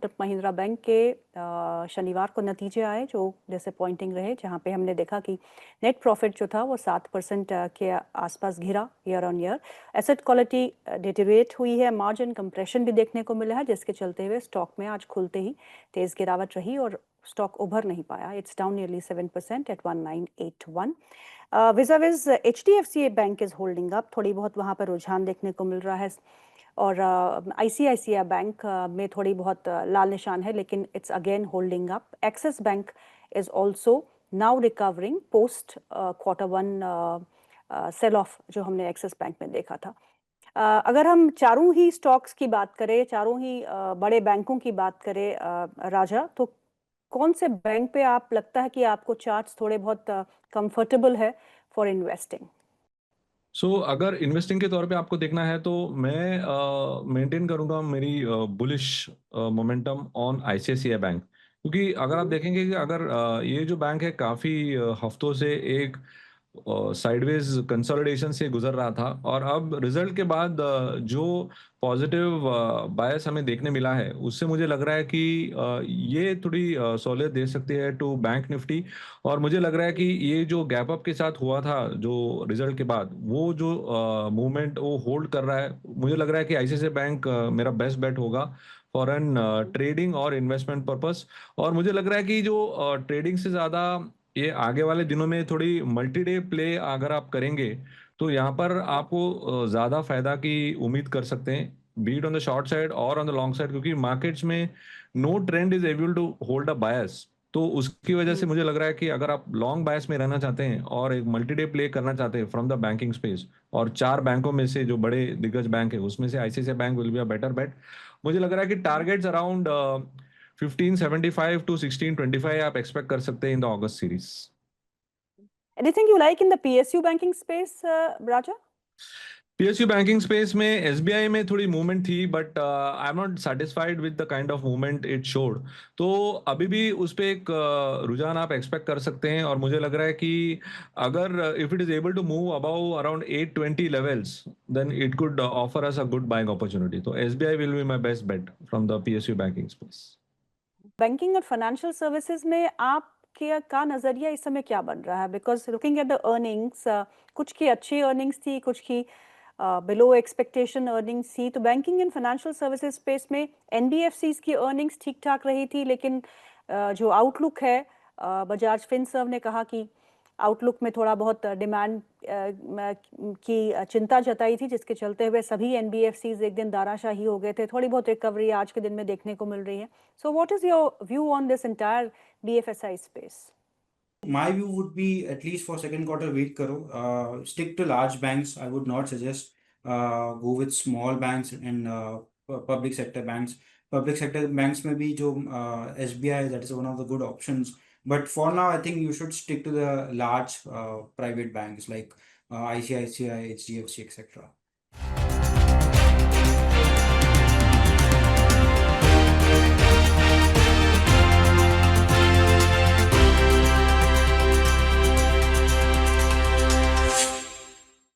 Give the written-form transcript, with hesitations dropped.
Kotak Mahindra bank के शनिवार को नतीजे आए जो डिसअपॉइंटिंग रहे, जहां पे हमने देखा कि नेट प्रॉफिट जो था वो 7% के आसपास घिरा year on year. Asset quality deteriorate हुई है, मार्जिन कंप्रेशन भी देखने को मिला है, जिसके चलते हुए स्टॉक में आज खुलते ही तेज गिरावट रही और स्टॉक उभर नहीं पाया। It's down nearly 7% at 1981। Viz HDFC bank is holding up, थोड़ी बहुत वहां पर रुझान देखने को मिल रहा है। और ICICI बैंक में थोड़ी बहुत लाल निशान है, लेकिन it's again holding up. Axis bank is also now recovering post Q1 sell off जो हमने एक्सिस बैंक में देखा था। अगर हम चारों ही स्टॉक्स की बात करें, चारों ही बड़े बैंकों की बात करें, राजा, तो कौन से बैंक पे आप लगता है कि आपको चार्ट्स थोड़े बहुत कंफर्टेबल है फॉर इन्वेस्टिंग? अगर इन्वेस्टिंग के तौर पे आपको देखना है तो मैं मेंटेन करूंगा मेरी bullish momentum on ICICI bank, क्योंकि अगर आप देखेंगे कि अगर ये जो बैंक है काफ़ी हफ्तों से एक साइडवेज कंसोलिडेशन से गुजर रहा था, और अब रिजल्ट के बाद जो पॉजिटिव बायस हमें देखने मिला है उससे मुझे लग रहा है कि ये थोड़ी सहूलियत दे सकती है टू बैंक निफ्टी। और मुझे लग रहा है कि ये जो गैप अप के साथ हुआ था जो रिजल्ट के बाद, वो जो मूवमेंट वो होल्ड कर रहा है, मुझे लग रहा है कि ICICI बैंक मेरा बेस्ट बेट होगा फॉर एन ट्रेडिंग और इन्वेस्टमेंट पर्पस। और मुझे लग रहा है कि जो ट्रेडिंग से ज़्यादा ये आगे वाले दिनों में थोड़ी मल्टी डे प्ले अगर आप करेंगे तो यहाँ पर आपको ज़्यादा फायदा की उम्मीद कर सकते हैं, beat on the short side और ऑन द लॉन्ग साइड, क्योंकि मार्केट्स में no trend is able to hold a bias. तो उसकी वजह से मुझे लग रहा है कि अगर आप लॉन्ग बायस में रहना चाहते हैं और एक मल्टी डे प्ले करना चाहते हैं फ्रॉम द बैंकिंग स्पेस, और चार बैंकों में से जो बड़े दिग्गज बैंक है उसमें से ICICI bank will be a better bet. मुझे लग रहा है कि टारगेट्स अराउंड 1575 to 1625 आप एक्सपेक्ट कर सकते हैं in the August series. Anything you like in the PSU banking space, Raja? PSU banking space में SBI में थोड़ी मूवमेंट थी, but I am not satisfied with the kind of movement it showed. तो अभी भी उस पे एक रुझान आप एक्सपेक्ट कर सकते हैं, और मुझे लग रहा है कि अगर if it is able to move above around 820 levels, then it could offer us a good buying opportunity. तो SBI will be my best bet from the PSU banking space. Banking और फाइनेंशियल सर्विसेज में आपके का नजरिया इस समय क्या बन रहा है? Because looking at the earnings, कुछ की अच्छी अर्निंग्स थी, कुछ की बिलो एक्सपेक्टेशन अर्निंग्स थी। तो banking and financial services space में NBFCs की अर्निंग्स ठीक ठाक रही थी, लेकिन जो आउटलुक है, बजाज फिनसर्व ने कहा कि आउटलुक में थोड़ा बहुत डिमांड की चिंता जताई थी, जिसके चलते हुए सभी NBFCs एक दिन दाराशाही हो गए थे। थोड़ी बहुत रिकवरी आज के दिन में देखने को मिल रही है। So what is your view on this entire BFSI space? My view would be at least for second quarter wait karo. Stick to large banks. I would not suggest go with small banks and public sector banks. Public sector banks may be jo SBI, that is one of the good options. But for now, I think you should stick to the large private banks like ICICI, HDFC, etc.